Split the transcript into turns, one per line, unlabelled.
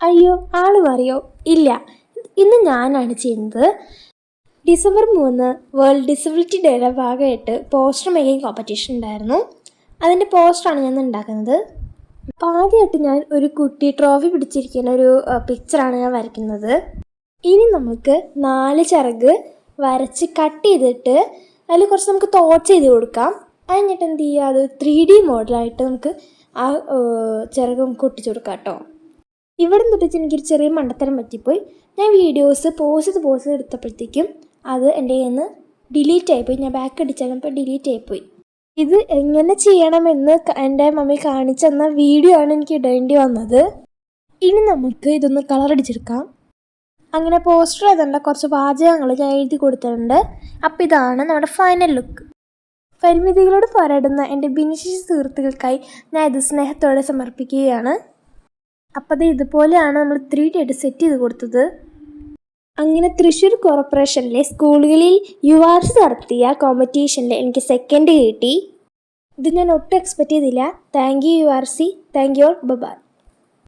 അയ്യോ ആള് മാറിയോ? ഇല്ല, ഇന്ന് ഞാനാണ് ചെയ്യുന്നത്. ഡിസംബർ 3 വേൾഡ് ഡിസബിലിറ്റി ഡേയുടെ ഭാഗമായിട്ട് പോസ്റ്റർ മേക്കിംഗ് കോമ്പറ്റീഷൻ ഉണ്ടായിരുന്നു. അതിൻ്റെ പോസ്റ്ററാണ് ഞാൻ ഉണ്ടാക്കുന്നത്. അപ്പോൾ ആദ്യമായിട്ട് ഞാൻ ഒരു കുട്ടി ട്രോഫി പിടിച്ചിരിക്കുന്ന ഒരു പിക്ചറാണ് ഞാൻ വരയ്ക്കുന്നത്. ഇനി നമുക്ക് 4 ചിറക് വരച്ച് കട്ട് ചെയ്തിട്ട് അതിൽ കുറച്ച് നമുക്ക് തോട്ട്സ് ചെയ്ത് കൊടുക്കാം. കഴിഞ്ഞിട്ട് എന്ത് ചെയ്യുക, അത് 3D മോഡലായിട്ട് നമുക്ക് ആ ചിറക് നമുക്ക് ഒട്ടിച്ചു കൊടുക്കാം കേട്ടോ. ഇവിടെ തൊട്ടിച്ച് എനിക്കൊരു ചെറിയ മണ്ടത്തരം പറ്റിപ്പോയി. ഞാൻ വീഡിയോസ് പോസ് ചെയ്ത് എടുത്തപ്പോഴത്തേക്കും അത് എൻ്റെ കയ്യിൽ നിന്ന് ഡിലീറ്റ് ആയിപ്പോയി. ഞാൻ ബാക്ക് അടിച്ചപ്പോൾ ഡിലീറ്റ് ആയിപ്പോയി. ഇത് എങ്ങനെ ചെയ്യണമെന്ന് എൻ്റെ മമ്മി കാണിച്ചെന്ന വീഡിയോ ആണ് എനിക്ക് ഇടേണ്ടി വന്നത്. ഇനി നമുക്ക് ഇതൊന്ന് കളർ അടിച്ചെടുക്കാം. അങ്ങനെ പോസ്റ്റർ എഴുതേണ്ട കുറച്ച് വാചകങ്ങൾ ഞാൻ എഴുതി കൊടുത്തിട്ടുണ്ട്. അപ്പോൾ ഇതാണ് നമ്മുടെ ഫൈനൽ ലുക്ക്. പരിമിതികളോട് പോരാടുന്ന എൻ്റെ ഭിന്നശേഷി സുഹൃത്തുക്കൾക്കായി ഞാൻ ഇത് സ്നേഹത്തോടെ സമർപ്പിക്കുകയാണ്. അപ്പോൾ അത് ഇതുപോലെയാണ് നമ്മൾ 3D ആയിട്ട് സെറ്റ് ചെയ്ത് കൊടുത്തത്. അങ്ങനെ തൃശ്ശൂർ കോർപ്പറേഷനിലെ സ്കൂളുകളിൽ URC നടത്തിയ കോമ്പറ്റീഷനിൽ എനിക്ക് സെക്കൻഡ് കിട്ടി. ഇത് ഞാൻ ഒട്ടും എക്സ്പെക്റ്റ് ചെയ്തില്ല. Thank you URC. Thank you all. By.